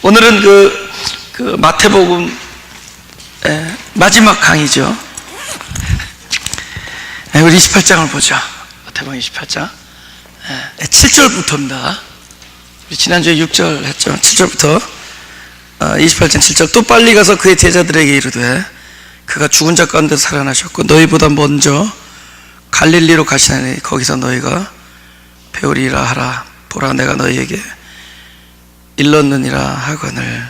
오늘은 그 마태복음 마지막 강의죠. 우리 28장을 보죠. 마태복음 28장 7절부터입니다. 우리 지난주에 6절 했죠. 7절부터 28장 7절. 또 빨리 가서 그의 제자들에게 이르되 그가 죽은 자 가운데 살아나셨고 너희보다 먼저 갈릴리로 가시나니 거기서 너희가 배우리라 하라. 보라, 내가 너희에게 일렀느니라 하거늘.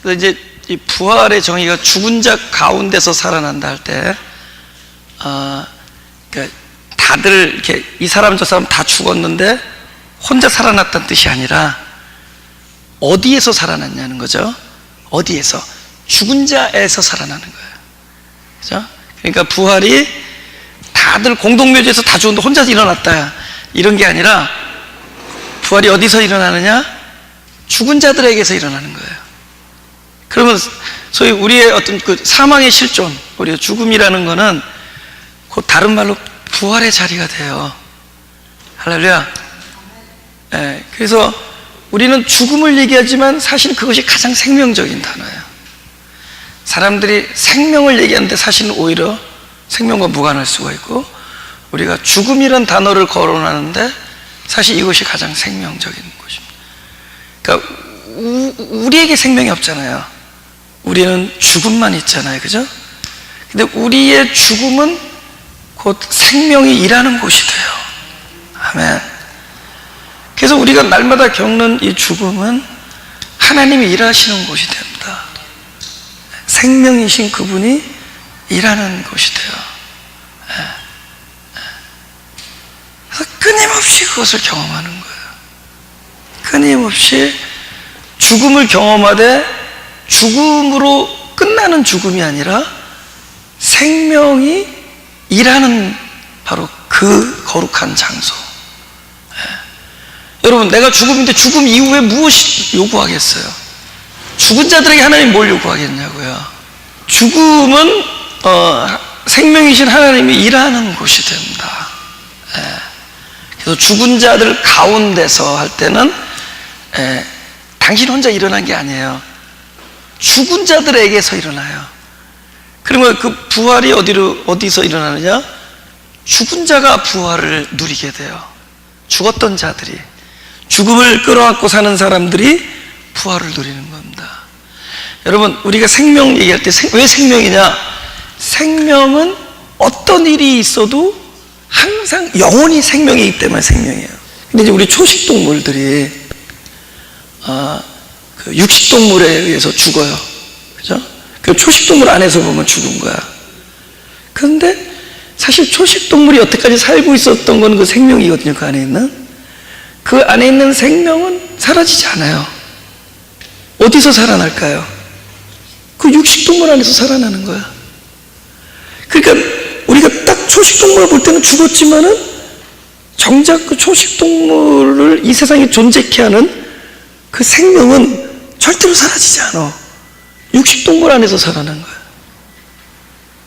그래서 이제 이 부활의 정의가 죽은 자 가운데서 살아난다 할 때, 그러니까 다들 이렇게 이 사람 저 사람 다 죽었는데 혼자 살아났다는 뜻이 아니라 어디에서 살아났냐는 거죠. 어디에서? 죽은 자에서 살아나는 거예요. 그죠? 그러니까 부활이 다들 공동묘지에서 다 죽었는데 혼자서 일어났다 이런 게 아니라 부활이 어디서 일어나느냐? 죽은 자들에게서 일어나는 거예요. 그러면 소위 우리의 어떤 그 사망의 실존, 우리의 죽음이라는 거는 그 다른 말로 부활의 자리가 돼요. 할렐루야. 그래서 우리는 죽음을 얘기하지만 사실 그것이 가장 생명적인 단어예요. 사람들이 생명을 얘기하는데 사실은 오히려 생명과 무관할 수가 있고, 우리가 죽음이란 단어를 거론하는데 사실 이것이 가장 생명적인 것입니다. 그러니까 우리에게 생명이 없잖아요. 우리는 죽음만 있잖아요. 그죠? 근데 우리의 죽음은 곧 생명이 일하는 곳이 돼요. 아멘. 그래서 우리가 날마다 겪는 이 죽음은 하나님이 일하시는 곳이 됩니다. 생명이신 그분이 일하는 곳이 돼요. 그래서 끊임없이 그것을 경험하는 거예요. 끊임없이 죽음을 경험하되 죽음으로 끝나는 죽음이 아니라 생명이 일하는 바로 그 거룩한 장소. 여러분, 내가 죽음인데 죽음 이후에 무엇이 요구하겠어요? 죽은 자들에게 하나님 뭘 요구하겠냐고요? 죽음은 생명이신 하나님이 일하는 곳이 됩니다. 그래서 죽은 자들 가운데서 할 때는 당신 혼자 일어난 게 아니에요. 죽은 자들에게서 일어나요. 그러면 그 부활이 어디서 일어나느냐? 죽은 자가 부활을 누리게 돼요. 죽었던 자들이, 죽음을 끌어안고 사는 사람들이 부활을 누리는 겁니다. 여러분, 우리가 생명 얘기할 때 왜 생명이냐? 생명은 어떤 일이 있어도 항상 영원히 생명이기 때문에 생명이에요. 근데 이제 우리 초식동물들이 그 육식동물에 의해서 죽어요. 그죠? 그 초식동물 안에서 보면 죽은 거야. 그런데 사실 초식동물이 여태까지 살고 있었던 건 그 생명이거든요. 그 안에 있는. 그 안에 있는 생명은 사라지지 않아요. 어디서 살아날까요? 그 육식동물 안에서 살아나는 거야. 그러니까 우리가 딱 초식동물을 볼 때는 죽었지만은 정작 그 초식동물을 이 세상에 존재케 하는 그 생명은 절대로 사라지지 않아. 육식동물 안에서 살아나는 거야.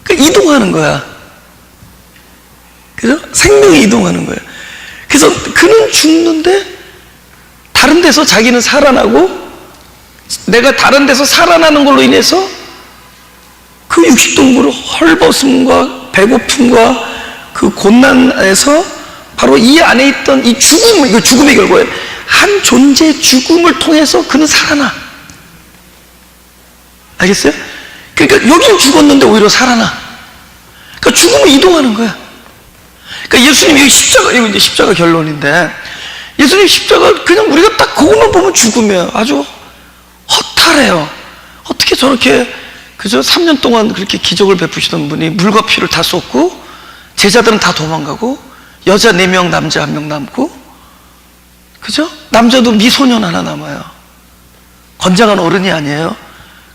그러니까 이동하는 거야. 그죠? 생명이 이동하는 거야. 그래서 그는 죽는데 다른 데서 자기는 살아나고, 내가 다른 데서 살아나는 걸로 인해서 그 육식동물의 헐벗음과 배고픔과 그 곤난에서 바로 이 안에 있던 이 죽음, 이거 죽음의 결과예요. 한 존재의 죽음을 통해서 그는 살아나. 알겠어요? 그러니까 여기는 죽었는데 오히려 살아나. 그러니까 죽음은 이동하는 거야. 그러니까 예수님, 여기 십자가, 이거 이제 십자가 결론인데, 예수님 십자가 그냥 우리가 딱 그것만 보면 죽음이에요. 아주 허탈해요. 어떻게 저렇게, 그죠? 3년 동안 그렇게 기적을 베푸시던 분이 물과 피를 다 쏟고, 제자들은 다 도망가고, 여자 4명, 남자 1명 남고, 그죠? 남자도 미소년 하나 남아요. 건장한 어른이 아니에요.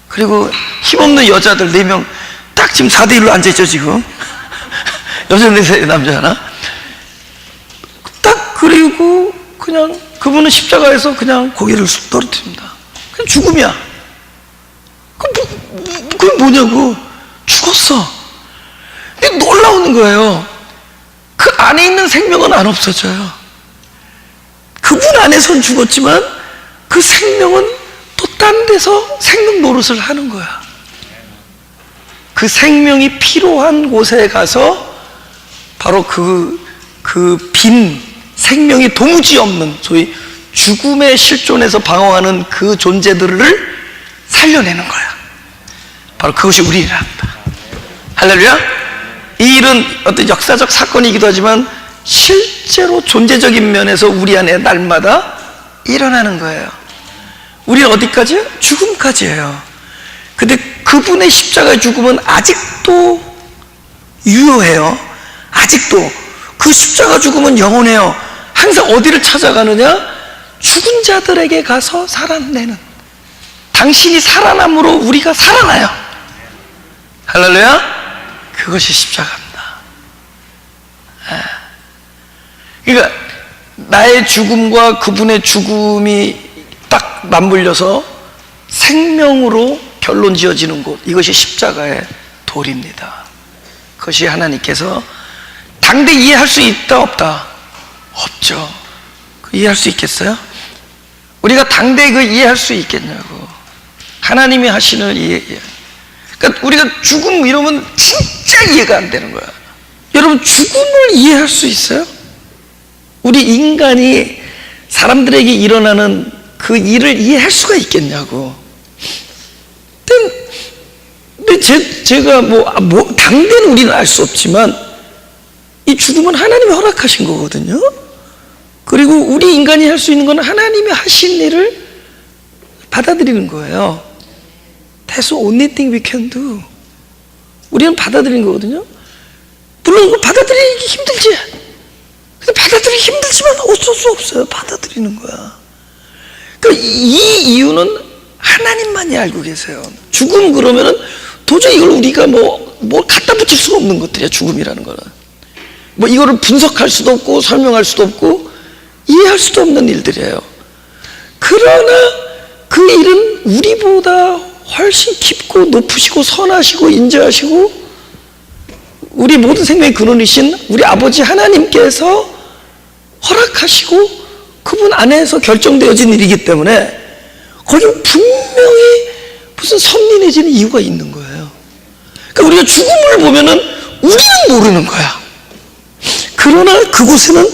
그리고 힘없는 여자들 4명, 딱 지금 4대1로 앉아있죠, 지금. 여자 4, 남자 하나. 딱, 그리고 그냥 그분은 십자가에서 그냥 고개를 떨어뜨립니다. 그냥 죽음이야. 그게 뭐냐고. 죽었어. 근데 놀라운 거예요. 그 안에 있는 생명은 안 없어져요. 그분 안에선 죽었지만 그 생명은 또 딴 데서 생명 노릇을 하는 거야. 그 생명이 필요한 곳에 가서 바로 그 빈 생명이 도무지 없는 소위 죽음의 실존에서 방황하는 그 존재들을 살려내는 거야. 바로 그것이 우리 일이랍니다. 할렐루야. 이 일은 어떤 역사적 사건이기도 하지만 실제로 존재적인 면에서 우리 안에 날마다 일어나는 거예요. 우리는 어디까지요? 죽음까지예요. 근데 그분의 십자가의 죽음은 아직도 유효해요. 아직도 그 십자가 죽음은 영원해요. 항상 어디를 찾아가느냐? 죽은 자들에게 가서 살아내는, 당신이 살아남으로 우리가 살아나요. 할렐루야. 그것이 십자가입니다. 그러니까 나의 죽음과 그분의 죽음이 딱 맞물려서 생명으로 결론 지어지는 곳, 이것이 십자가의 도리입니다. 그것이 하나님께서 당대 이해할 수 있다 없다? 없죠. 이해할 수 있겠어요? 우리가 당대 그 이해할 수 있겠냐고. 하나님이 하시는 이해. 그러니까 우리가 죽음 이러면 진짜 이해가 안 되는 거야. 여러분, 죽음을 이해할 수 있어요? 우리 인간이 사람들에게 일어나는 그 일을 이해할 수가 있겠냐고. 근데 제가 당대는 우리는 알 수 없지만 이 죽음은 하나님이 허락하신 거거든요. 그리고 우리 인간이 할 수 있는 건 하나님이 하신 일을 받아들이는 거예요. That's the only thing we can do. 우리는 받아들이는 거거든요. 물론 그걸 받아들이기 힘들지. 근데 받아들이기 힘들지만 어쩔 수 없어요. 받아들이는 거야. 그러니까 이 이유는 하나님만이 알고 계세요. 죽음 그러면은 도저히 이걸 우리가 뭐 갖다 붙일 수가 없는 것들이야. 죽음이라는 거는 이거를 분석할 수도 없고 설명할 수도 없고 이해할 수도 없는 일들이에요. 그러나 그 일은 우리보다 훨씬 깊고 높으시고 선하시고 인자하시고 우리 모든 생명의 근원이신 우리 아버지 하나님께서 허락하시고 그분 안에서 결정되어진 일이기 때문에 거기는 분명히 무슨 섭리 내지는 이유가 있는 거예요. 그러니까 우리가 죽음을 보면은 우리는 모르는 거야. 그러나 그곳에는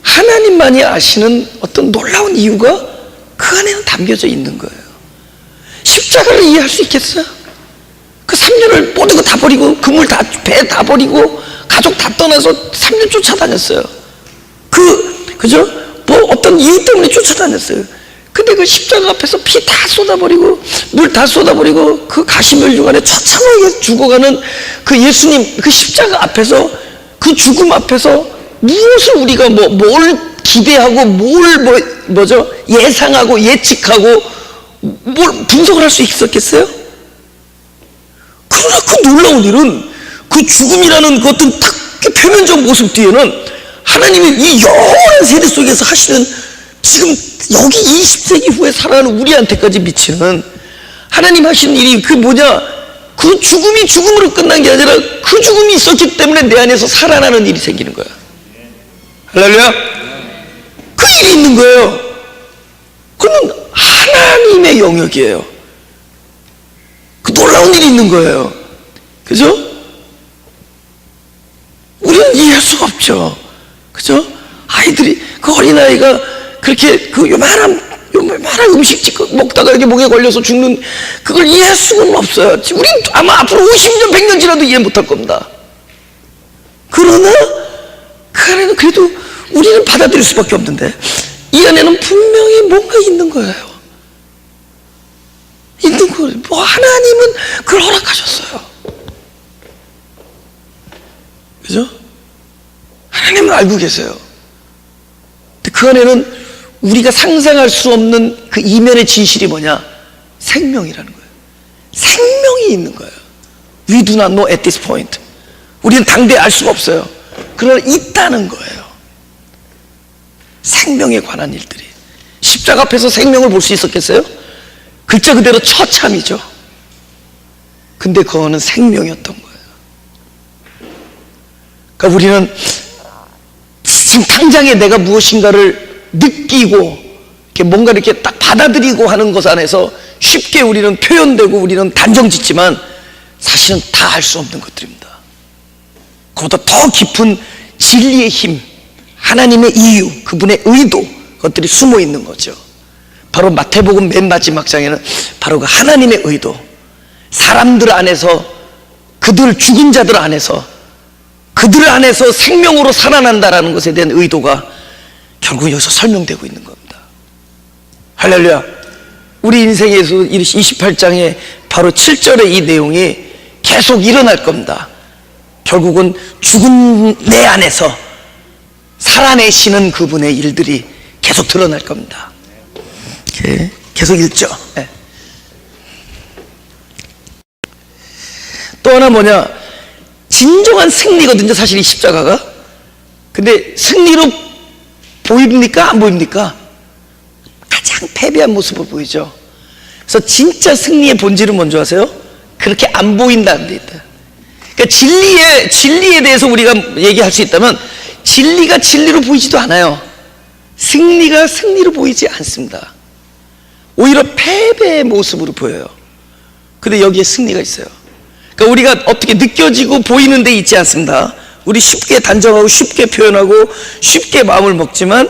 하나님만이 아시는 어떤 놀라운 이유가 그 안에는 담겨져 있는 거예요. 십자가를 이해할 수 있겠어요? 그 3년을 모든 거 다 버리고 그물 다, 배 다 버리고 가족 다 떠나서 3년 쫓아다녔어요. 그죠? 어떤 이유 때문에 쫓아다녔어요. 근데 그 십자가 앞에서 피 다 쏟아버리고 물 다 쏟아버리고 그 가시멸중 안에 처참하게 죽어가는 그 예수님, 그 십자가 앞에서 그 죽음 앞에서 무엇을 우리가 뭘 기대하고 뭐죠? 예상하고 예측하고 뭘 분석을 할 수 있었겠어요? 그러나 그 놀라운 일은 그 죽음이라는 그 어떤 딱 표면적 모습 뒤에는 하나님이 이 영원한 세대 속에서 하시는 지금 여기 20세기 후에 살아가는 우리한테까지 미치는 하나님 하시는 일이 그 뭐냐? 그 죽음이 죽음으로 끝난 게 아니라 그 죽음이 있었기 때문에 내 안에서 살아나는 일이 생기는 거야. 할렐루야? 그 일이 있는 거예요. 그러면 하나님의 영역이에요. 그 놀라운 일이 있는 거예요. 그죠? 우리는 이해할 수가 없죠. 그죠? 아이들이, 그 어린아이가 그렇게 그 요만한 음식 먹다가 이렇게 목에 걸려서 죽는 그걸 이해할 수는 없어요. 우린 아마 앞으로 50년, 100년 지나도 이해 못할 겁니다. 그러나 그 안에는 그래도 우리는 받아들일 수밖에 없는데 이 안에는 분명히 뭔가 있는 거예요. 있는 거예요. 하나님은 그걸 허락하셨어요. 그죠? 하나님은 알고 계세요. 근데 그 안에는 우리가 상상할 수 없는 그 이면의 진실이 뭐냐? 생명이라는 거예요. 생명이 있는 거예요. We do not know at this point. 우리는 당대 알 수가 없어요. 그러나 있다는 거예요. 생명에 관한 일들이. 십자가 앞에서 생명을 볼 수 있었겠어요? 글자 그대로 처참이죠. 근데 그거는 생명이었던 거예요. 그러니까 우리는 지금 당장에 내가 무엇인가를 느끼고 이렇게 뭔가 이렇게 딱 받아들이고 하는 것 안에서 쉽게 우리는 표현되고 우리는 단정짓지만 사실은 다 알 수 없는 것들입니다. 그보다 더 깊은 진리의 힘, 하나님의 이유, 그분의 의도, 그것들이 숨어 있는 거죠. 바로 마태복음 맨 마지막 장에는 바로 그 하나님의 의도, 사람들 안에서, 그들 죽은 자들 안에서, 그들 안에서 생명으로 살아난다라는 것에 대한 의도가 결국 여기서 설명되고 있는 겁니다. 할렐루야. 우리 인생에서 28장에 바로 7절의 이 내용이 계속 일어날 겁니다. 결국은 죽은 내 안에서 살아내시는 그분의 일들이 계속 드러날 겁니다. 계속 읽죠. 네. 또 하나 뭐냐, 진정한 승리거든요, 사실 이 십자가가. 근데 승리로 보입니까? 안 보입니까? 가장 패배한 모습을 보이죠. 그래서 진짜 승리의 본질은 뭔지 아세요? 그렇게 안 보인다는 데 있다. 그러니까 진리에 대해서 우리가 얘기할 수 있다면, 진리가 진리로 보이지도 않아요. 승리가 승리로 보이지 않습니다. 오히려 패배의 모습으로 보여요. 근데 여기에 승리가 있어요. 그러니까 우리가 어떻게 느껴지고 보이는 데 있지 않습니다. 우리 쉽게 단정하고 쉽게 표현하고 쉽게 마음을 먹지만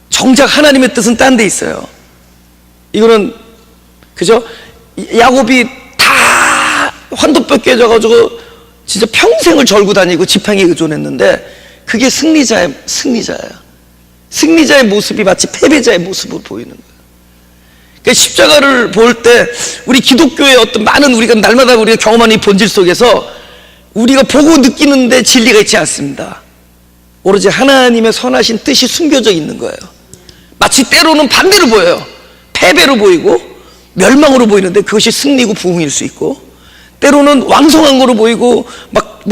정작 하나님의 뜻은 딴 데 있어요. 이거는 그죠? 야곱이 다 환도 뺏겨져가지고 진짜 평생을 절고 다니고 지팡이에 의존했는데 그게 승리자예요. 승리자의 모습이 마치 패배자의 모습으로 보이는 거예요. 그러니까 십자가를 볼 때 우리 기독교의 어떤 많은 우리가 날마다 우리가 경험하는 이 본질 속에서 우리가 보고 느끼는데 진리가 있지 않습니다. 오로지 하나님의 선하신 뜻이 숨겨져 있는 거예요. 마치 때로는 반대로 보여요. 패배로 보이고 멸망으로 보이는데 그것이 승리고 부흥일 수 있고, 때로는 왕성한 거로 보이고 막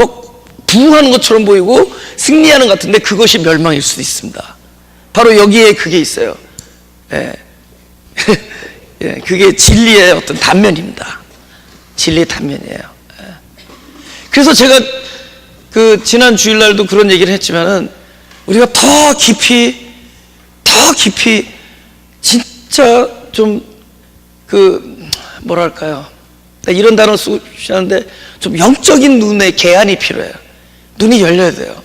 부흥하는 것처럼 보이고 승리하는 것 같은데 그것이 멸망일 수도 있습니다. 바로 여기에 그게 있어요. 예. 예, 그게 진리의 어떤 단면입니다. 진리의 단면이에요. 예. 그래서 제가 그 지난 주일날도 그런 얘기를 했지만은 우리가 더 깊이 진짜 좀 뭐랄까요, 이런 단어 쓰고 싶지 않은데 좀 영적인 눈의 개안이 필요해요. 눈이 열려야 돼요.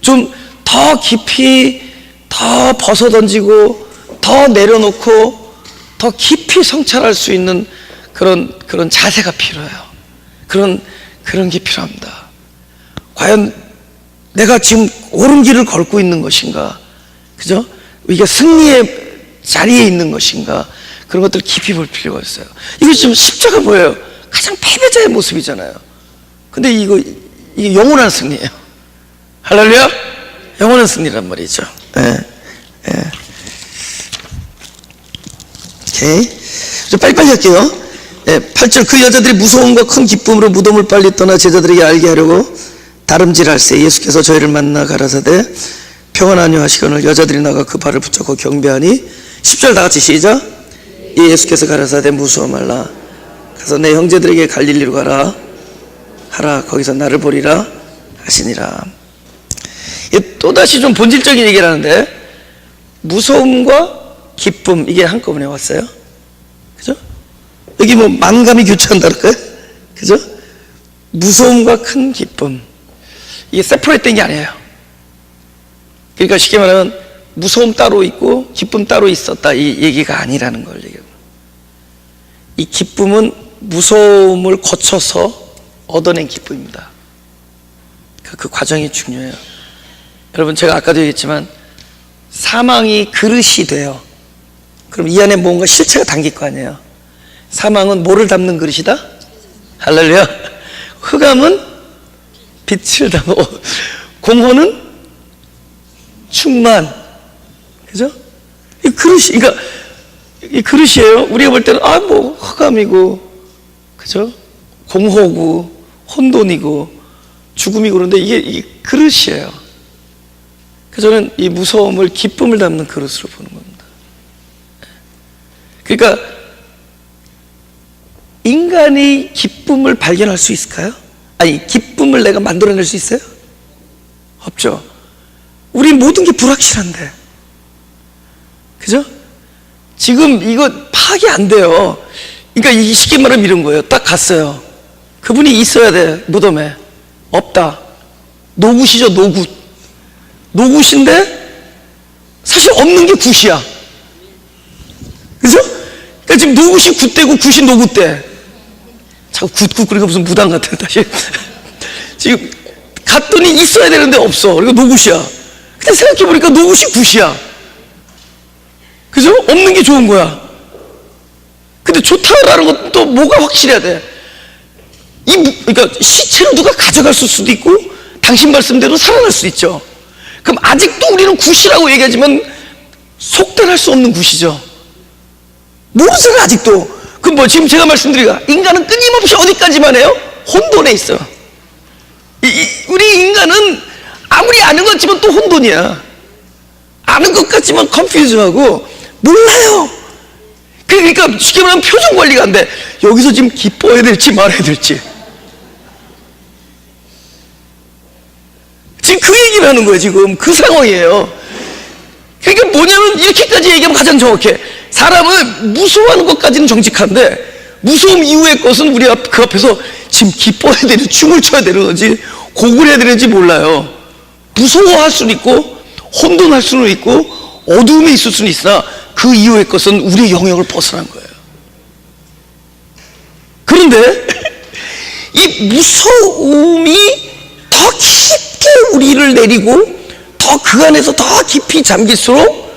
좀 더 깊이 더 벗어던지고 더 내려놓고 더 깊이 성찰할 수 있는 그런 자세가 필요해요. 그런 게 필요합니다. 과연 내가 지금 옳은 길을 걷고 있는 것인가? 그죠? 이게 승리의 자리에 있는 것인가? 그런 것들 깊이 볼 필요가 있어요. 이거 지금 십자가 뭐예요? 가장 패배자의 모습이잖아요. 근데 이게 영원한 승리예요. 할렐루야? 영원한 승리란 말이죠. 오케이. 빨리빨리 할게요. 8절, 그 여자들이 무서움과 큰 기쁨으로 무덤을 빨리 떠나 제자들에게 알게 하려고 다름질할세 예수께서 저희를 만나 가라사대 평안하뇨 하시거늘 여자들이 나가 그 발을 붙잡고 경배하니. 10절 다 같이 시작. 예수께서 가라사대 무서워 말라. 가서 내 형제들에게 갈릴리로 가라 하라. 거기서 나를 보리라 하시니라. 또다시 좀 본질적인 얘기를 하는데, 무서움과 기쁨, 이게 한꺼번에 왔어요. 그죠? 여기 뭐 만감이 교차한다 그럴까요? 그죠? 무서움과 큰 기쁨, 이게 세퍼레이트 된 게 아니에요. 그러니까 쉽게 말하면 무서움 따로 있고 기쁨 따로 있었다, 이 얘기가 아니라는 걸 얘기해요. 이 기쁨은 무서움을 거쳐서 얻어낸 기쁨입니다. 그 과정이 중요해요. 여러분, 제가 아까도 얘기했지만 사망이 그릇이 돼요. 그럼 이 안에 뭔가 실체가 담길 거 아니에요. 사망은 뭐를 담는 그릇이다? 할렐루야. 흑암은 빛을 담아, 공허는 충만. 그죠? 이 그릇이, 그러니까 이 그릇이에요. 우리가 볼 때는 뭐 흑암이고, 그죠? 공허고 혼돈이고 죽음이고, 그런데 이게 그릇이에요. 그래서 저는 이 무서움을 기쁨을 담는 그릇으로 보는 겁니다. 그러니까 인간이 기쁨을 발견할 수 있을까요? 아니, 기쁨을 내가 만들어낼 수 있어요? 없죠. 우리 모든 게 불확실한데 그죠? 지금 이거 파악이 안 돼요. 그러니까 이 쉽게 말하면 이런 거예요. 딱 갔어요. 그분이 있어야 돼, 무덤에. 없다. 노굿이죠, 노굿. 노굿인데 사실 없는 게 굿이야. 그죠? 그러니까 지금 노굿이 굿대고 굿이 노굿대. 자꾸 굿굿 그러니까 무슨 무당 같아 다시. 지금 갔더니 있어야 되는데 없어. 그러니까 노굿이야. 근데 생각해보니까 노굿이 굿이야. 그죠? 없는 게 좋은 거야. 근데 좋다라는 것도 또 뭐가 확실해야 돼. 그러니까 시체를 누가 가져갈 수도 있고 당신 말씀대로 살아날 수 있죠. 그럼 아직도 우리는 굿이라고 얘기하지만 속단할 수 없는 굿이죠. 모르잖아 아직도. 그럼 뭐 지금 제가 말씀드리가 인간은 끊임없이 어디까지만 해요? 혼돈에 있어. 우리 인간은 아무리 아는 것 같지만 또 혼돈이야. 아는 것 같지만 컨퓨즈하고 몰라요. 그러니까 쉽게 말하면 표정 관리가 안 돼. 여기서 지금 기뻐해야 될지 말아야 될지. 지금 그 얘기를 하는 거예요. 지금 그 상황이에요. 그러니까 뭐냐면 이렇게까지 얘기하면 가장 정확해. 사람은 무서워하는 것까지는 정직한데 무서움 이후의 것은 우리가 그 앞에서 지금 기뻐해야 되는지 춤을 춰야 되는 건지 곡을 해야 되는지 몰라요. 무서워할 수는 있고 혼돈할 수는 있고 어두움에 있을 수는 있으나 그 이후의 것은 우리의 영역을 벗어난 거예요. 그런데 이 무서움이 더 깊게 우리를 내리고 더 그 안에서 더 깊이 잠길수록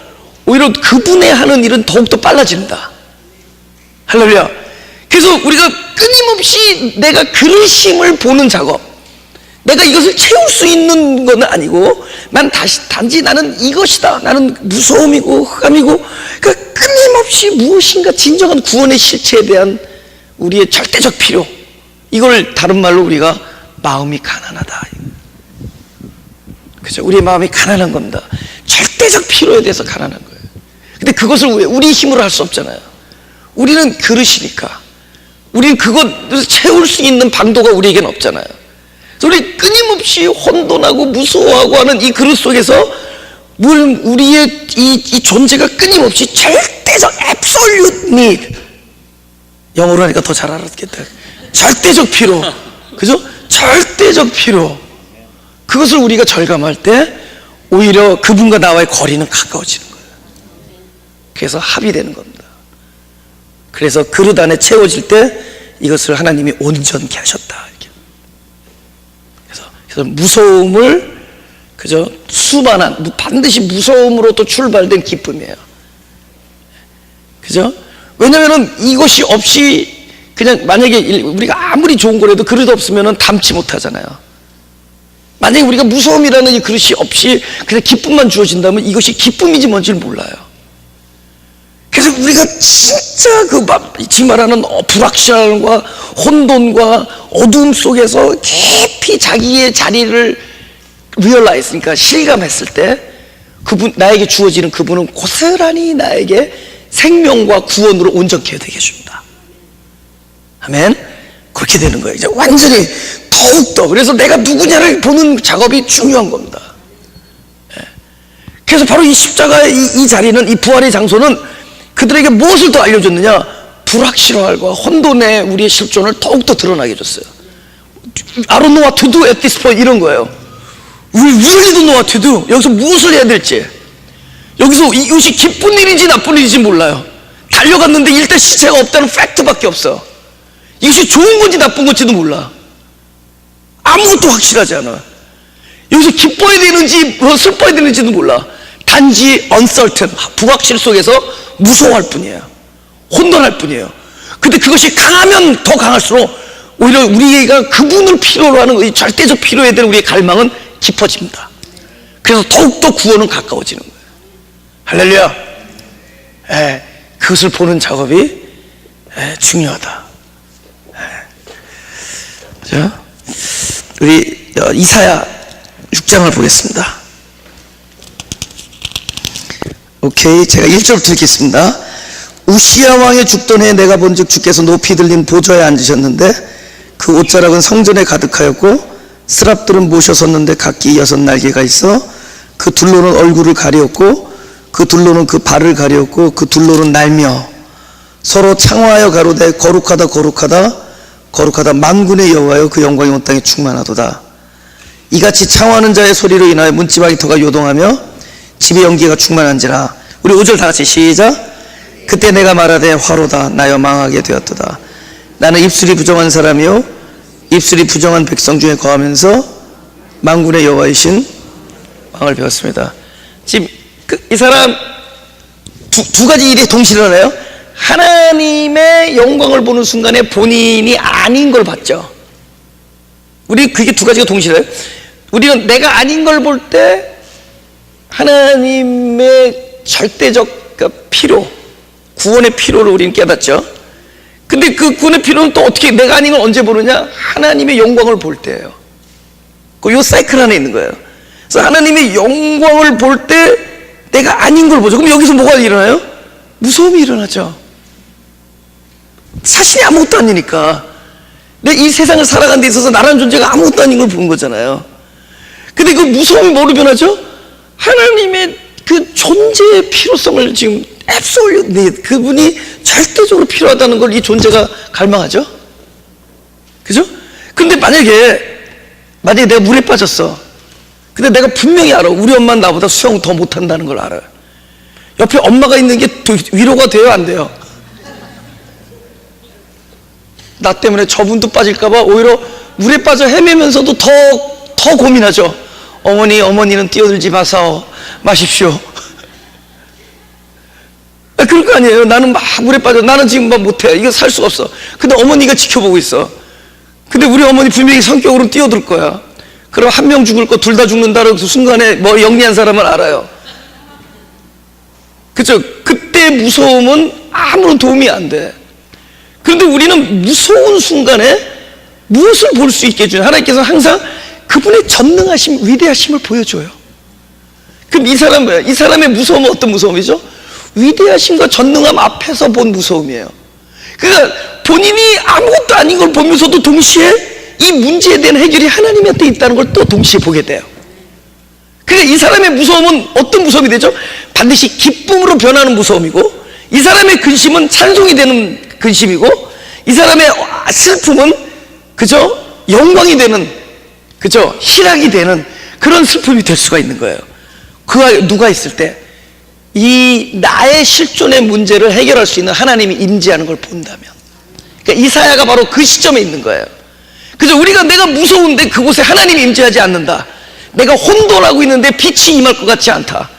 오히려 그분의 하는 일은 더욱더 빨라진다. 할렐루야. 그래서 우리가 끊임없이 내가 그릇임을 보는 작업, 내가 이것을 채울 수 있는 건 아니고 단지 나는 이것이다, 나는 무서움이고 흑암이고, 그러니까 끊임없이 무엇인가 진정한 구원의 실체에 대한 우리의 절대적 필요, 이걸 다른 말로 우리가 마음이 가난하다. 그죠? 우리의 마음이 가난한 겁니다. 절대적 필요에 대해서 가난한 거예요. 근데 그것을 우리 힘으로 할 수 없잖아요. 우리는 그릇이니까. 우리는 그것을 채울 수 있는 방도가 우리에게는 없잖아요. 그래서 우리 끊임없이 혼돈하고 무서워하고 하는 이 그릇 속에서 우리의 이 존재가 끊임없이 절대적 absolute need, 영어로 하니까 더 잘 알았겠다. 절대적 필요. 그죠? 절대적 필요. 그것을 우리가 절감할 때 오히려 그분과 나와의 거리는 가까워지는 거예요. 그래서 합의되는 겁니다. 그래서 그릇 안에 채워질 때 이것을 하나님이 온전케 하셨다. 이렇게. 그래서 무서움을, 그죠? 수반한, 반드시 무서움으로부터 출발된 기쁨이에요. 그죠? 왜냐면은 이것이 없이 그냥 만약에 우리가 아무리 좋은 거라도 그릇 없으면은 담지 못하잖아요. 만약에 우리가 무서움이라는 이 그릇이 없이 그냥 기쁨만 주어진다면 이것이 기쁨인지 뭔지를 몰라요. 그래서 우리가 진짜 지금 말하는 불확실함과 혼돈과 어두움 속에서 깊이 자기의 자리를 realize, 그러니까 실감했을 때 나에게 주어지는 그분은 고스란히 나에게 생명과 구원으로 온전케 되게 해줍니다. 아멘. 그렇게 되는 거예요. 이제 완전히 더욱더. 그래서 내가 누구냐를 보는 작업이 중요한 겁니다. 그래서 바로 이 십자가의 이 자리는, 이 부활의 장소는 그들에게 무엇을 더 알려줬느냐? 불확실함과 혼돈의 우리의 실존을 더욱더 드러나게 해줬어요. I don't know what to do at this point, 이런 거예요. We really don't know what to do. 여기서 무엇을 해야 될지, 여기서 이것이 기쁜 일인지 나쁜 일인지 몰라요. 달려갔는데 일단 시체가 없다는 팩트밖에 없어. 이것이 좋은 건지 나쁜 건지도 몰라. 아무것도 확실하지 않아. 여기서 기뻐야 되는지 슬퍼야 되는지도 몰라. 단지 uncertain, 불확실 속에서 무서워할 뿐이에요. 혼돈할 뿐이에요. 근데 그것이 강하면 더 강할수록 오히려 우리가 그분을 필요로 하는 이 절대적 필요에 대한 우리의 갈망은 깊어집니다. 그래서 더욱더 구원은 가까워지는 거예요. 할렐루야. 그것을 보는 작업이 중요하다. 자, 우리 이사야 6장을 보겠습니다. 오케이, 제가 1절부터 읽겠습니다. 우시야 왕의 죽던 해에 내가 본즉 주께서 높이 들린 보좌에 앉으셨는데 그 옷자락은 성전에 가득하였고 스랍들은 모셔섰는데 각기 6 날개가 있어 그 둘로는 얼굴을 가리었고 그 둘로는 그 발을 가리었고 그 둘로는 날며 서로 창화하여 가로되 거룩하다 거룩하다 거룩하다 만군의 여호와여 그 영광이 온 땅에 충만하도다. 이같이 창화하는 자의 소리로 인하여 문지방이 터가 요동하며 집의 연기가 충만한지라. 우리 5절 다 같이 시작. 그때 내가 말하되 화로다 나여 망하게 되었도다. 나는 입술이 부정한 사람이요 입술이 부정한 백성 중에 거하면서 만군의 여호와이신 왕을 배웠습니다. 지금 이 사람 두 가지 일이 동시에 일어나요. 하나님의 영광을 보는 순간에 본인이 아닌 걸 봤죠. 우리 그게 두 가지가 동시에 일어나요. 우리는 내가 아닌 걸 볼 때 하나님의 절대적 필요, 구원의 필요를 우리는 깨닫죠. 근데 그 구원의 필요는 또 어떻게, 내가 아닌 걸 언제 보느냐? 하나님의 영광을 볼 때예요. 요 사이클 안에 있는 거예요. 그래서 하나님의 영광을 볼 때 내가 아닌 걸 보죠. 그럼 여기서 뭐가 일어나요? 무서움이 일어나죠. 자신이 아무것도 아니니까. 내 이 세상을 살아가는 데 있어서 나라는 존재가 아무것도 아닌 걸 보는 거잖아요. 근데 그 무서움이 뭐로 변하죠? 하나님의 그 존재의 필요성을 지금 absolutely, 그분이 절대적으로 필요하다는 걸 이 존재가 갈망하죠. 그죠? 근데 만약에 내가 물에 빠졌어. 근데 내가 분명히 알아. 우리 엄마는 나보다 수영 더 못한다는 걸 알아요. 옆에 엄마가 있는 게 위로가 돼요, 안 돼요? 나 때문에 저분도 빠질까봐 오히려 물에 빠져 헤매면서도 더 고민하죠. 어머니는 뛰어들지 마십시오. 그럴 거 아니에요. 나는 막 물에 빠져. 나는 지금 막 못해. 이거 살 수가 없어. 근데 어머니가 지켜보고 있어. 근데 우리 어머니 분명히 성격으로 뛰어들 거야. 그럼 한 명 죽을 거 둘 다 죽는다는 그 순간에 뭐 영리한 사람은 알아요. 그죠? 그때 무서움은 아무런 도움이 안 돼. 그런데 우리는 무서운 순간에 무엇을 볼 수 있게 해주냐? 하나님께서 항상 그분의 전능하심, 위대하심을 보여줘요. 그럼 이 사람의 무서움은 어떤 무서움이죠? 위대하심과 전능함 앞에서 본 무서움이에요. 그러니까 본인이 아무것도 아닌 걸 보면서도 동시에 이 문제에 대한 해결이 하나님한테 있다는 걸 또 동시에 보게 돼요. 그러니까 이 사람의 무서움은 어떤 무서움이 되죠? 반드시 기쁨으로 변하는 무서움이고, 이 사람의 근심은 찬송이 되는 근심이고, 이 사람의 슬픔은 그저 영광이 되는, 그저 희락이 되는 그런 슬픔이 될 수가 있는 거예요. 누가 있을 때 이 나의 실존의 문제를 해결할 수 있는 하나님이 임재하는 걸 본다면, 그러니까 이사야가 바로 그 시점에 있는 거예요. 그래서 내가 무서운데 그곳에 하나님이 임재하지 않는다. 내가 혼돈하고 있는데 빛이 임할 것 같지 않다.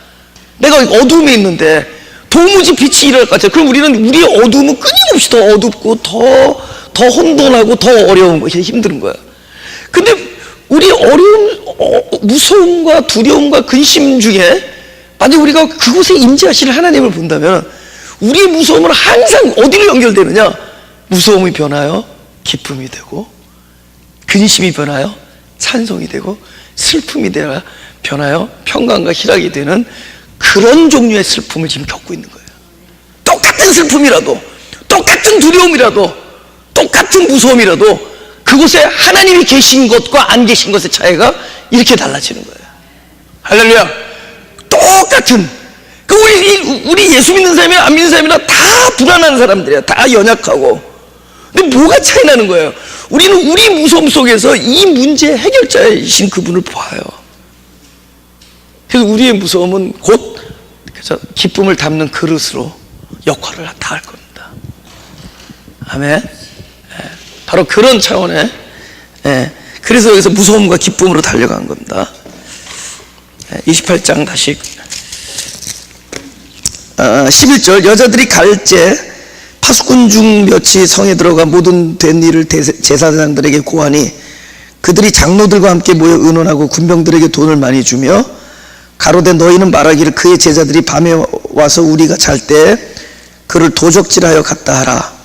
내가 어두움에 있는데 도무지 빛이 일어날 것 같아. 그럼 우리의 어두움은 끊임없이 더 어둡고 더 혼돈하고 더 어려운, 힘든 거야. 근데 우리 무서움과 두려움과 근심 중에 만약 우리가 그곳에 임재하시는 하나님을 본다면 우리의 무서움은 항상 어디로 연결되느냐? 무서움이 변하여 기쁨이 되고, 근심이 변하여 찬송이 되고, 슬픔이 변하여 평강과 희락이 되는 그런 종류의 슬픔을 지금 겪고 있는 거예요. 똑같은 슬픔이라도, 똑같은 두려움이라도, 똑같은 무서움이라도 그곳에 하나님이 계신 것과 안 계신 것의 차이가 이렇게 달라지는 거예요. 할렐루야. 똑같은, 우리 예수 믿는 사람이나 안 믿는 사람이나 다 불안한 사람들이야. 다 연약하고. 근데 뭐가 차이 나는 거예요? 우리는 우리 무서움 속에서 이 문제의 해결자이신 그분을 봐요. 그래서 우리의 무서움은 곧 기쁨을 담는 그릇으로 역할을 다 할 겁니다. 아멘. 바로 그런 차원에, 그래서 여기서 무서움과 기쁨으로 달려간 겁니다. 28장 다시 11절. 여자들이 갈제 파수꾼 중 몇이 성에 들어가 모든 된 일을 제사장들에게 고하니 그들이 장로들과 함께 모여 의논하고 군병들에게 돈을 많이 주며 가로되 너희는 말하기를 그의 제자들이 밤에 와서 우리가 잘 때 그를 도적질하여 갔다 하라.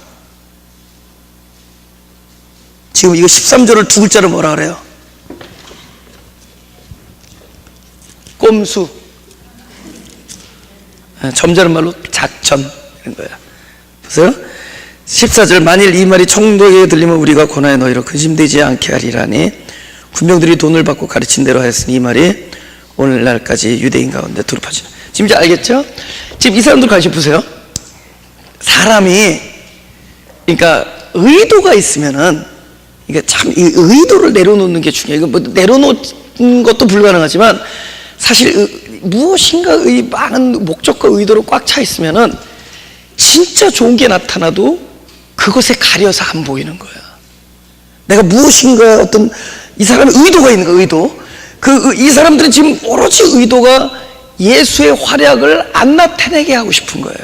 지금 이거 13절을 두 글자로 뭐라 그래요? 꼼수. 점잖은 말로 작전, 이런 거야. 보세요. 14절. 만일 이 말이 총독에게 들리면 우리가 고난에 너희로 근심되지 않게 하리라니 군병들이 돈을 받고 가르친 대로 하였으니 이 말이 오늘날까지 유대인 가운데 두루 퍼지는. 지금 이제 알겠죠? 지금 이 사람들 관심 보세요. 사람이, 그러니까 의도가 있으면은, 이게 참, 이 의도를 내려놓는 게 중요해요. 이거 뭐 내려놓는 것도 불가능하지만, 사실 무엇인가의 많은 목적과 의도로 꽉 차 있으면은, 진짜 좋은 게 나타나도 그것에 가려서 안 보이는 거야. 내가 무엇인가 어떤, 이 사람의 의도가 있는 거야, 의도. 이 사람들은 지금 오로지 의도가 예수의 활약을 안 나타내게 하고 싶은 거예요.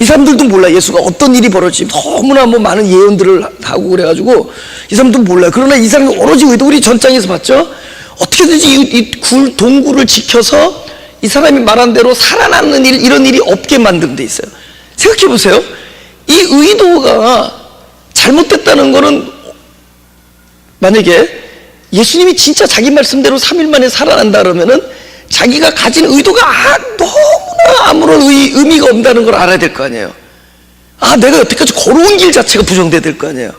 이 사람들도 몰라. 예수가 어떤 일이 벌어지지. 너무나 뭐 많은 예언들을 하고 그래가지고 이 사람도 몰라요. 그러나 이 사람이 오로지 의도, 우리 전장에서 봤죠? 어떻게든지 이 동굴을 지켜서 이 사람이 말한 대로 살아남는 일, 이런 일이 없게 만든 데 있어요. 생각해 보세요. 이 의도가 잘못됐다는 거는, 만약에 예수님이 진짜 자기 말씀대로 3일 만에 살아난다 그러면은 자기가 가진 의도가 너무나 아무런 의미가 없다는 걸 알아야 될 거 아니에요. 내가 여태까지 걸어온 길 자체가 부정돼야 될 거 아니에요.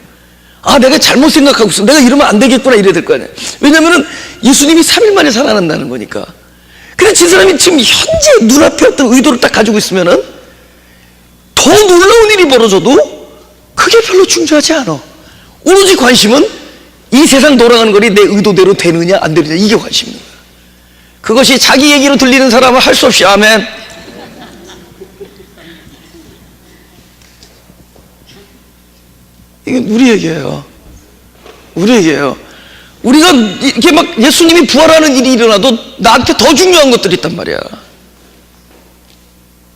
내가 잘못 생각하고 있어. 내가 이러면 안 되겠구나 이래야 될 거 아니에요. 왜냐면은 예수님이 3일 만에 살아난다는 거니까. 그래서 이 사람이 지금 현재 눈앞에 어떤 의도를 딱 가지고 있으면은 더 놀라운 일이 벌어져도 그게 별로 중요하지 않아. 오로지 관심은 이 세상 돌아가는 거리 내 의도대로 되느냐 안 되느냐, 이게 관심입니다. 그것이 자기 얘기로 들리는 사람은 할 수 없이 아멘. 이게 우리 얘기예요. 우리 얘기예요. 우리가 이렇게 막 예수님이 부활하는 일이 일어나도 나한테 더 중요한 것들이 있단 말이야.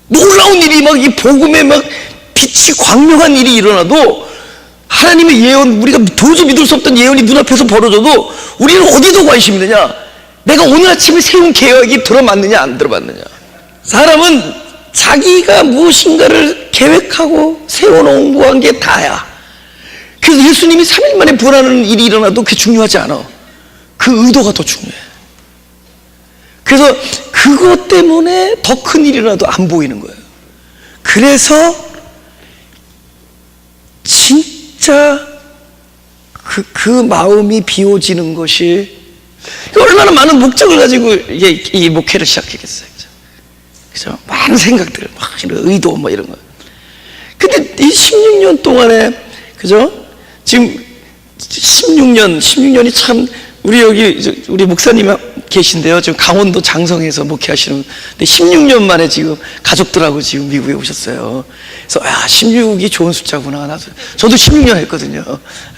놀라운 일이 막 이 복음에 막 빛이 광명한 일이 일어나도 하나님의 예언, 우리가 도저히 믿을 수 없던 예언이 눈앞에서 벌어져도 우리는 어디에 더 관심이 있느냐? 내가 오늘 아침에 세운 계획이 들어맞느냐 안 들어맞느냐. 사람은 자기가 무엇인가를 계획하고 세워놓은 게 다야. 그래서 예수님이 3일 만에 부활하는 일이 일어나도 그게 중요하지 않아. 그 의도가 더 중요해. 그래서 그것 때문에 더 큰 일이 일어나도 안 보이는 거예요. 그래서 진짜 그 마음이 비워지는 것이, 얼마나 많은 목적을 가지고 이 목회를 시작했겠어요. 그죠? 많은 생각들, 막 이런 의도, 뭐 이런 거. 근데 이 16년 동안에, 그죠? 지금 16년이 참, 우리 여기, 우리 목사님 계신데요. 지금 강원도 장성에서 목회하시는, 근데 16년 만에 지금 가족들하고 지금 미국에 오셨어요. 그래서, 16이 좋은 숫자구나. 저도 16년 했거든요.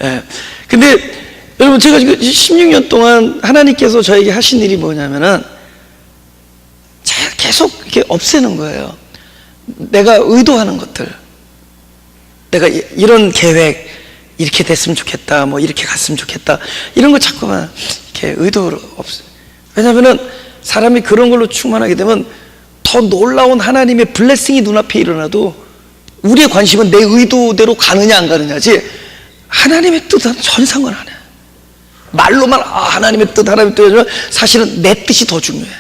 예. 근데, 여러분, 제가 지금 16년 동안 하나님께서 저에게 하신 일이 뭐냐면은, 계속 이렇게 없애는 거예요. 내가 의도하는 것들. 내가 이런 계획, 이렇게 됐으면 좋겠다, 뭐 이렇게 갔으면 좋겠다, 이런 거 자꾸만 이렇게 의도로 없어요. 왜냐면은 사람이 그런 걸로 충만하게 되면 더 놀라운 하나님의 블레싱이 눈앞에 일어나도 우리의 관심은 내 의도대로 가느냐 안 가느냐지 하나님의 뜻은 전혀 상관 안 해. 말로만 하나님의 뜻, 하나님의 뜻 하지만 사실은 내 뜻이 더 중요해.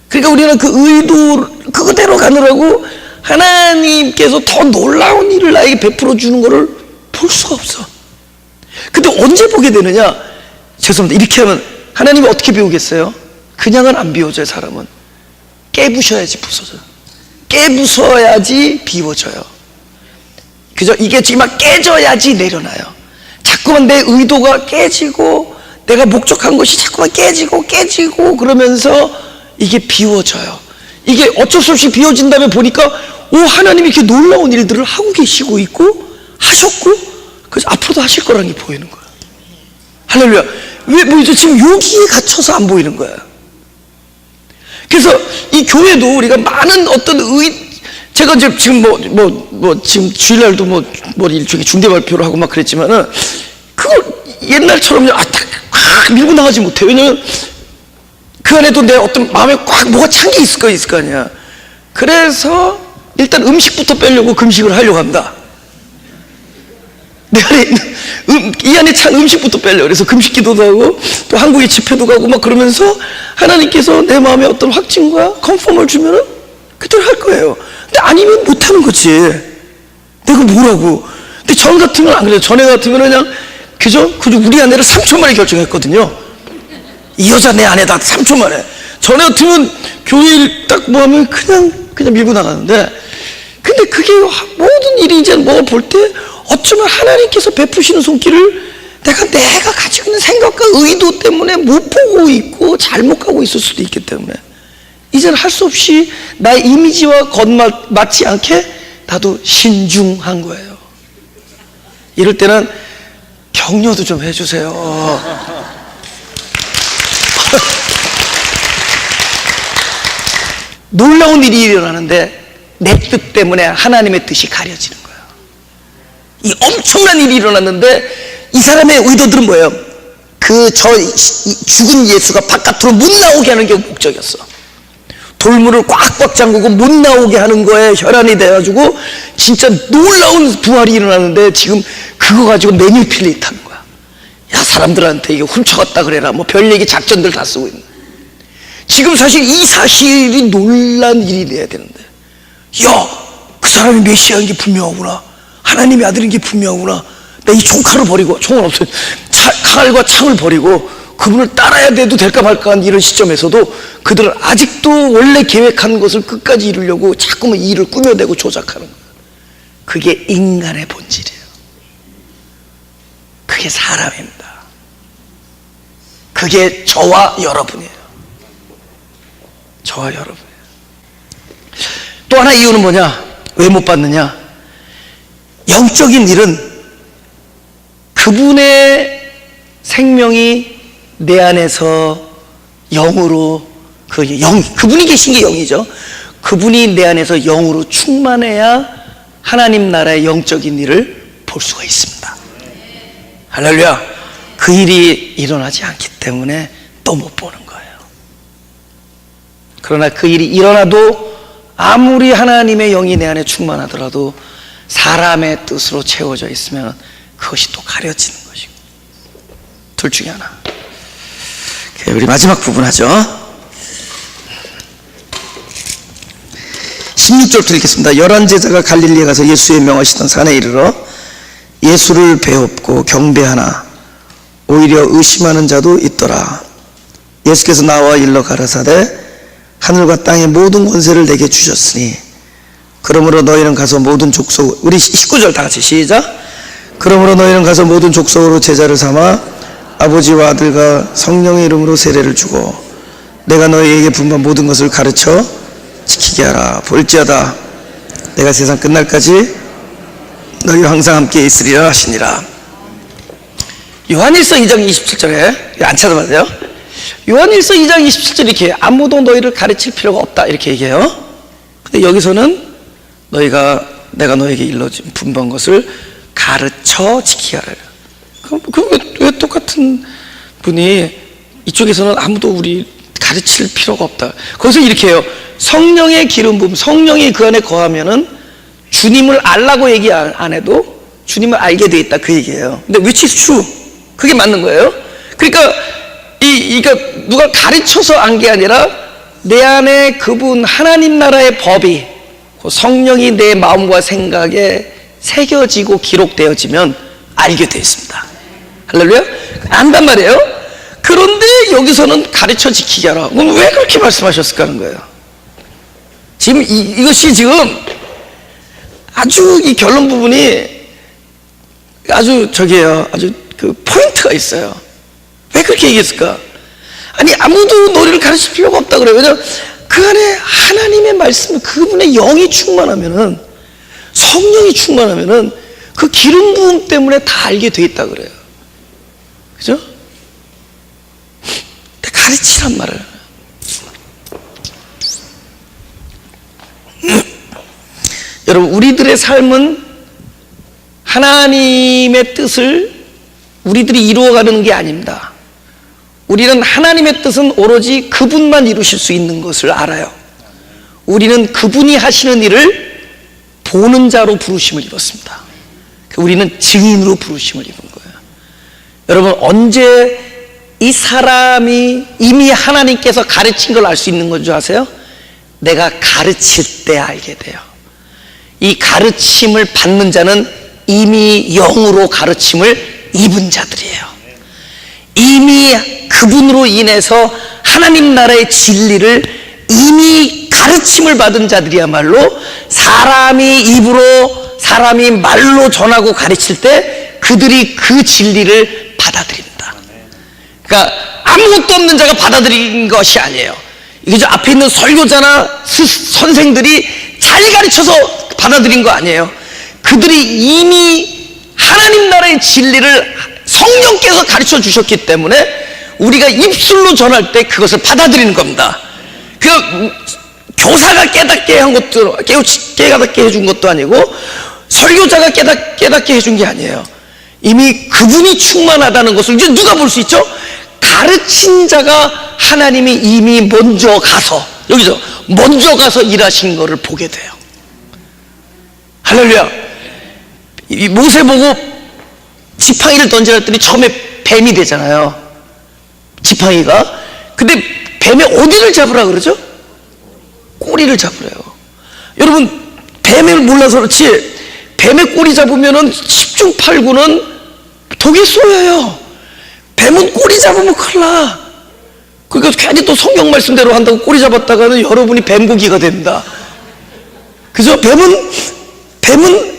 그러니까 우리는 그 의도 그대로 가느라고 하나님께서 더 놀라운 일을 나에게 베풀어 주는 거를 볼 수가 없어. 근데 언제 보게 되느냐? 죄송합니다. 이렇게 하면 하나님이 어떻게 비우겠어요? 그냥은 안 비워져요. 사람은 깨부셔야지 부서져요. 깨부숴야지 비워져요. 그죠? 이게 지금 막 깨져야지 내려놔요. 자꾸만 내 의도가 깨지고 내가 목적한 것이 자꾸만 깨지고 그러면서 이게 비워져요. 이게 어쩔 수 없이 비워진 다음에 보니까 하나님이 이렇게 놀라운 일들을 하고 계시고 있고 하셨고, 그래서 앞으로도 하실 거라는 게 보이는 거야. 할렐루야. 왜 보이죠? 지금 여기에 갇혀서 안 보이는 거야. 그래서 이 교회도 우리가 많은 어떤 제가 이제 지금 지금 주일날도 일종의 중대 발표를 하고 막 그랬지만은, 그걸 옛날처럼요, 딱 밀고 나가지 못해. 왜냐면 그 안에도 내 어떤 마음에 꽉 뭐가 찬 게 있을 거 아니야. 그래서 일단 음식부터 빼려고 금식을 하려고 합니다. 내 안에 이 안에 찬 음식부터 빼려고. 그래서 금식 기도도 하고 또 한국에 집회도 가고 막 그러면서 하나님께서 내 마음에 어떤 확증과 컨펌을 주면은 그대로 할 거예요. 근데 아니면 못 하는 거지. 내가 뭐라고. 근데 전 같으면 안 그래요. 전에 같으면 그냥 그죠? 우리 아내를 3초 만에 결정했거든요. 이 여자 내 아내다. 3초 만에. 전에 같으면 교회 딱 뭐 하면 그냥 밀고 나가는데, 근데 그게 모든 일이 이제 뭐 볼 때 어쩌면 하나님께서 베푸시는 손길을 내가 가지고 있는 생각과 의도 때문에 못 보고 있고 잘못 가고 있을 수도 있기 때문에 이제는 할 수 없이 나의 이미지와 걷맞지 않게 나도 신중한 거예요. 이럴 때는 격려도 좀 해주세요. 놀라운 일이 일어나는데 내 뜻 때문에 하나님의 뜻이 가려지는 거예요. 이 엄청난 일이 일어났는데 이 사람의 의도들은 뭐예요? 죽은 예수가 바깥으로 못 나오게 하는 게 목적이었어. 돌문을 꽉꽉 잠그고 못 나오게 하는 거에 혈안이 돼가지고 진짜 놀라운 부활이 일어나는데 지금 그거 가지고 매니필레이트 하는 거야. 야, 사람들한테 이게 훔쳐갔다 그래라, 뭐 별 얘기 작전들 다 쓰고 있는. 지금 사실 이 사실이 놀란 일이 돼야 되는데, 야, 그 사람이 메시아인 게 분명하구나, 하나님의 아들인 게 분명하구나, 내 이 총칼을 버리고, 총은 없어요, 칼과 창을 버리고 그분을 따라야 돼도 될까 말까 한 이런 시점에서도 그들은 아직도 원래 계획한 것을 끝까지 이루려고 자꾸만 이 일을 꾸며대고 조작하는 거예요. 그게 인간의 본질이에요. 그게 사람입니다. 그게 저와 여러분이에요. 저와 여러분이에요. 또 하나 이유는 뭐냐? 왜 못 받느냐? 영적인 일은 그분의 생명이 내 안에서 영으로, 그분이 계신 게 영이죠. 그분이 내 안에서 영으로 충만해야 하나님 나라의 영적인 일을 볼 수가 있습니다. 할렐루야. 그 일이 일어나지 않기 때문에 또 못 보는 거예요. 그러나 그 일이 일어나도 아무리 하나님의 영이 내 안에 충만하더라도 사람의 뜻으로 채워져 있으면 그것이 또 가려지는 것이고, 둘 중에 하나. 우리 마지막 부분 하죠. 16절부터 읽겠습니다. 11제자가 갈릴리에 가서 예수의 명하시던 산에 이르러 예수를 배웁고 경배하나 오히려 의심하는 자도 있더라. 예수께서 나와 일러 가라사대 하늘과 땅의 모든 권세를 내게 주셨으니 그러므로 너희는 가서 모든 족속, 우리 19절 다 같이 시작. 그러므로 너희는 가서 모든 족속으로 제자를 삼아 아버지와 아들과 성령의 이름으로 세례를 주고 내가 너희에게 분반 모든 것을 가르쳐 지키게 하라. 볼지어다 내가 세상 끝날까지 너희와 항상 함께 있으리라 하시니라. 요한일서 2장 27절에 안 찾아봐도 돼요. 요한일서 2장 27절 이렇게 아무도 너희를 가르칠 필요가 없다 이렇게 얘기해요. 근데 여기서는 내가 너에게 일러준 분반 것을 가르쳐 지키게 하라. 그럼 왜 똑같은 분이 이쪽에서는 아무도 우리 가르칠 필요가 없다. 거기서 이렇게 해요. 성령의 기름 부음, 성령이 그 안에 거하면은 주님을 알라고 얘기 안 해도 주님을 알게 돼 있다 그 얘기예요. 근데 which is true? 그게 맞는 거예요. 그러니까 그러니까 누가 가르쳐서 안 게 아니라 내 안에 그분 하나님 나라의 법이, 그 성령이 내 마음과 생각에 새겨지고 기록되어지면 알게 되어 있습니다. 할렐루야? 안단 말이에요. 그런데 여기서는 가르쳐 지키게 하라. 그럼 왜 그렇게 말씀하셨을까 하는 거예요. 지금 이것이 지금 아주 이 결론 부분이 아주 그 포인트가 있어요. 왜 그렇게 얘기했을까? 아니, 아무도 너희를 가르칠 필요가 없다 그래요. 왜냐하면 그 안에 하나님의 말씀, 그분의 영이 충만하면은, 성령이 충만하면은 그 기름 부음 때문에 다 알게 돼 있다 그래요. 그죠? 가르치란 말을. 여러분, 우리들의 삶은 하나님의 뜻을 우리들이 이루어가는 게 아닙니다. 우리는 하나님의 뜻은 오로지 그분만 이루실 수 있는 것을 알아요. 우리는 그분이 하시는 일을 보는 자로 부르심을 입었습니다. 우리는 증인으로 부르심을 입은 거예요. 여러분, 언제 이 사람이 이미 하나님께서 가르친 걸 알 수 있는 건 줄 아세요? 내가 가르칠 때 알게 돼요. 이 가르침을 받는 자는 이미 영으로 가르침을 입은 자들이에요. 이미 그분으로 인해서 하나님 나라의 진리를 이미 가르침을 받은 자들이야말로 사람이 입으로, 사람이 말로 전하고 가르칠 때 그들이 그 진리를 받아들인다. 그러니까 아무것도 없는 자가 받아들인 것이 아니에요. 이게 저 앞에 있는 설교자나 선생들이 잘 가르쳐서 받아들인 거 아니에요. 그들이 이미 하나님 나라의 진리를 성령께서 가르쳐 주셨기 때문에 우리가 입술로 전할 때 그것을 받아들이는 겁니다. 그 교사가 깨닫게 한 것도, 깨닫게 해준 것도 아니고 설교자가 깨닫게 해준 게 아니에요. 이미 그분이 충만하다는 것을 이제 누가 볼 수 있죠? 가르친 자가 하나님이 이미 먼저 가서, 여기서 먼저 가서 일하신 것을 보게 돼요. 할렐루야. 이 모세 보고 지팡이를 던지라 했더니 처음에 뱀이 되잖아요. 지팡이가. 근데 뱀의 어디를 잡으라 그러죠? 꼬리를 잡으래요. 여러분, 뱀을 몰라서 그렇지 뱀의 꼬리 잡으면은 10중 8구는 독에 쏘여요. 뱀은 꼬리 잡으면 큰일 나. 그러니까 괜히 또 성경 말씀대로 한다고 꼬리 잡았다가는 여러분이 뱀고기가 됩니다. 그죠? 뱀은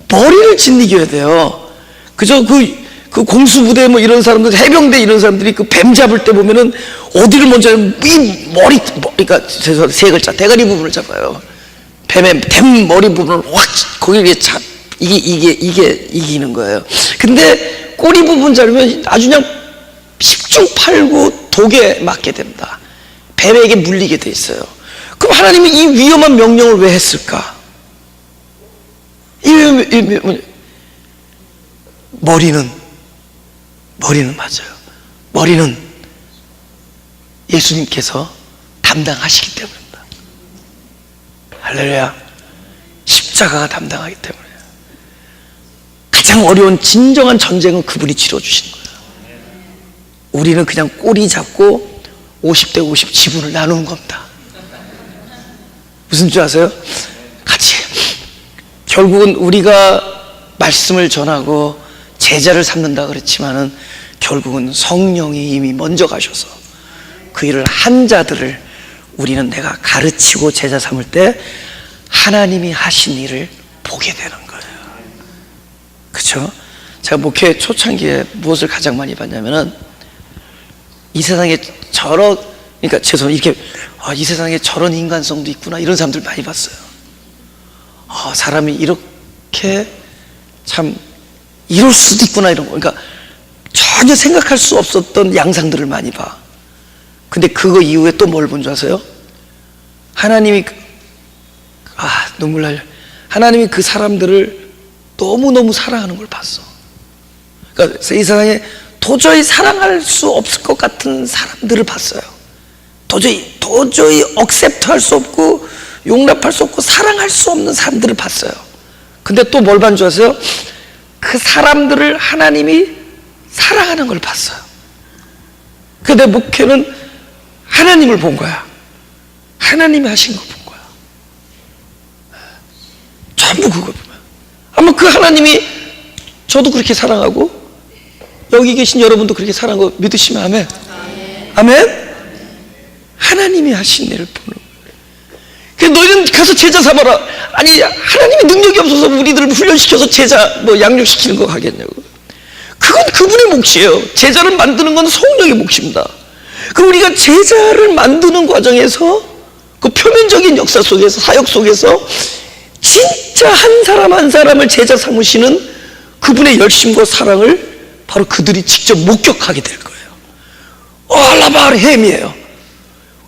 머리를 짓이겨야 돼요. 그죠? 그 공수부대 뭐 이런 사람들, 해병대 이런 사람들이 그 뱀 잡을 때 보면은 어디를 먼저 이 머리, 그러니까 세 글자 대가리 부분을 잡아요. 뱀 머리 부분을 확 거기 위에 이게 이기는 거예요. 근데 꼬리 부분 잡으면 아주 그냥 10중 8구 독에 맞게 됩니다. 뱀에게 물리게 돼 있어요. 그럼 하나님이 이 위험한 명령을 왜 했을까? 머리는 맞아요. 머리는 예수님께서 담당하시기 때문입니다. 할렐루야. 십자가가 담당하기 때문에 가장 어려운 진정한 전쟁은 그분이 치러주시는 거예요. 우리는 그냥 꼬리 잡고 50대 50 지분을 나누는 겁니다. 무슨 줄 아세요? 같이. 결국은 우리가 말씀을 전하고 제자를 삼는다 그랬지만은 결국은 성령이 이미 먼저 가셔서 그 일을 한 자들을 우리는 내가 가르치고 제자 삼을 때 하나님이 하신 일을 보게 되는 거예요. 그렇죠? 제가 목회 초창기에 무엇을 가장 많이 봤냐면은 이 세상에 그러니까 이렇게 이 세상에 저런 인간성도 있구나 이런 사람들 많이 봤어요. 사람이 이렇게 참 이럴 수도 있구나 이런 거. 그러니까 전혀 생각할 수 없었던 양상들을 많이 봐. 근데 그거 이후에 또 뭘 본 줄 아세요? 하나님이 눈물 나려. 하나님이 그 사람들을 너무너무 사랑하는 걸 봤어. 그러니까 이 세상에 도저히 사랑할 수 없을 것 같은 사람들을 봤어요. 도저히 억셉트할 수 없고 용납할 수 없고 사랑할 수 없는 사람들을 봤어요. 근데 또 뭘 본 줄 아세요? 그 사람들을 하나님이 사랑하는 걸 봤어요. 근데 목회는 하나님을 본 거야. 하나님이 하신 거 본 거야. 전부 그걸 보면 아마 그 하나님이 저도 그렇게 사랑하고 여기 계신 여러분도 그렇게 사랑하고 믿으시면 아멘. 아멘. 하나님이 하신 일을 보는 거예요. 그래서 너희는 가서 제자 삼아라. 아니 하나님의 능력이 없어서 우리들을 훈련시켜서 제자 양육시키는 거 하겠냐고. 그건 그분의 몫이에요. 제자를 만드는 건 성령의 몫입니다. 그럼 우리가 제자를 만드는 과정에서 그 표면적인 역사 속에서 사역 속에서 진짜 한 사람 한 사람을 제자 삼으시는 그분의 열심과 사랑을 바로 그들이 직접 목격하게 될 거예요. All about Him이에요.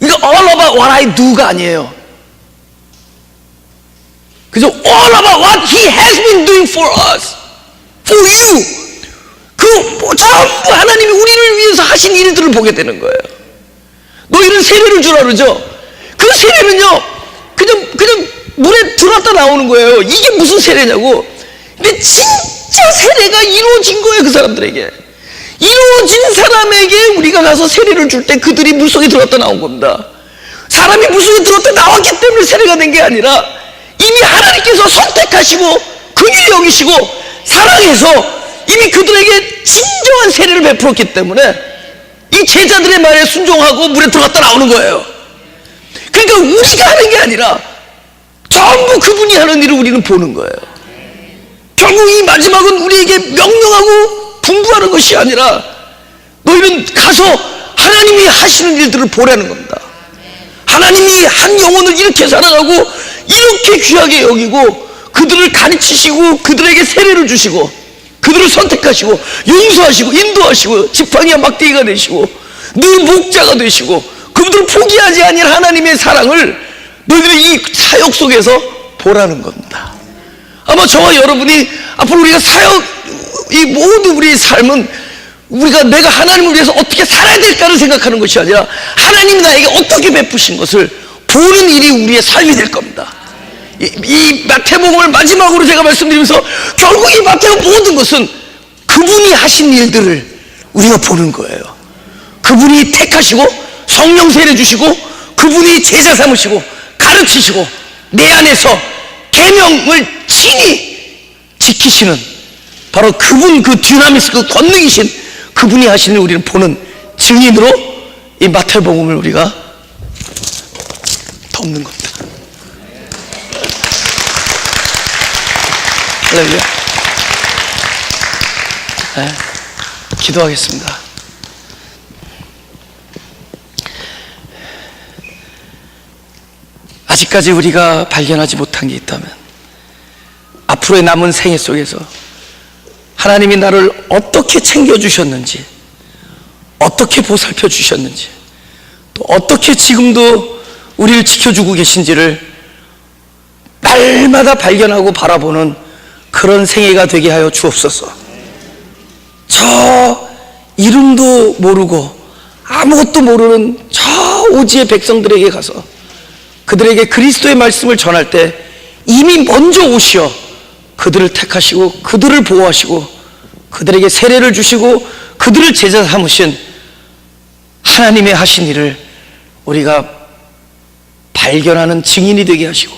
이거 all about what I do가 아니에요. 그죠? All about what He has been doing for us, for you. 전부 하나님이 우리를 위해서 하신 일들을 보게 되는 거예요. 너희는 세례를 주라 그러죠? 그 세례는요, 그냥 물에 들어갔다 나오는 거예요. 이게 무슨 세례냐고. 근데 진짜 세례가 이루어진 거예요, 그 사람들에게. 이루어진 사람에게 우리가 가서 세례를 줄 때 그들이 물속에 들어갔다 나온 겁니다. 사람이 물속에 들어갔다 나왔기 때문에 세례가 된 게 아니라 이미 하나님께서 선택하시고 긍휼히 여기시고 사랑해서 이미 그들에게 진정한 세례를 베풀었기 때문에 이 제자들의 말에 순종하고 물에 들어갔다 나오는 거예요. 그러니까 우리가 하는 게 아니라 전부 그분이 하는 일을 우리는 보는 거예요. 결국 이 마지막은 우리에게 명령하고 분부하는 것이 아니라 너희는 가서 하나님이 하시는 일들을 보라는 겁니다. 하나님이 한 영혼을 이렇게 사랑하고 이렇게 귀하게 여기고 그들을 가르치시고 그들에게 세례를 주시고 그들을 선택하시고 용서하시고 인도하시고 지팡이와 막대기가 되시고 늘 목자가 되시고 그들을 포기하지 아니할 하나님의 사랑을 너희들이 이 사역 속에서 보라는 겁니다. 아마 저와 여러분이 앞으로 우리가 사역, 이 모든 우리의 삶은 우리가 내가 하나님을 위해서 어떻게 살아야 될까를 생각하는 것이 아니라 하나님이 나에게 어떻게 베푸신 것을 보는 일이 우리의 삶이 될 겁니다. 이 마태복음을 마지막으로 제가 말씀드리면서 결국 이 마태복음 모든 것은 그분이 하신 일들을 우리가 보는 거예요. 그분이 택하시고 성령 세례 주시고 그분이 제자 삼으시고 가르치시고 내 안에서 계명을 친히 지키시는 바로 그분, 그 듀나미스, 그 권능이신 그분이 하시는 우리는 보는 증인으로 이 마태복음을 우리가 덮는 겁니다. 할렐루야. 네, 기도하겠습니다. 아직까지 우리가 발견하지 못한 게 있다면 앞으로의 남은 생애 속에서 하나님이 나를 어떻게 챙겨주셨는지, 어떻게 보살펴 주셨는지, 또 어떻게 지금도 우리를 지켜주고 계신지를 날마다 발견하고 바라보는 그런 생애가 되게 하여 주옵소서. 저 이름도 모르고 아무것도 모르는 저 오지의 백성들에게 가서 그들에게 그리스도의 말씀을 전할 때 이미 먼저 오시어 그들을 택하시고 그들을 보호하시고 그들에게 세례를 주시고 그들을 제자 삼으신 하나님의 하신 일을 우리가 발견하는 증인이 되게 하시고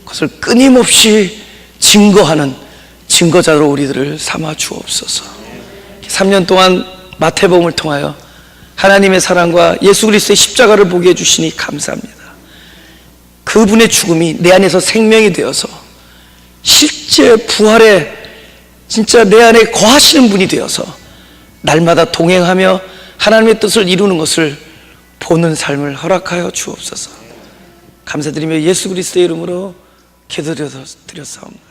그것을 끊임없이 증거하는 증거자로 우리들을 삼아 주옵소서. 3년 동안 마태복음을 통하여 하나님의 사랑과 예수 그리스도의 십자가를 보게 해주시니 감사합니다. 그분의 죽음이 내 안에서 생명이 되어서 실제 부활에 진짜 내 안에 거하시는 분이 되어서 날마다 동행하며 하나님의 뜻을 이루는 것을 보는 삶을 허락하여 주옵소서. 감사드리며 예수 그리스도의 이름으로 기도드렸사옵나다.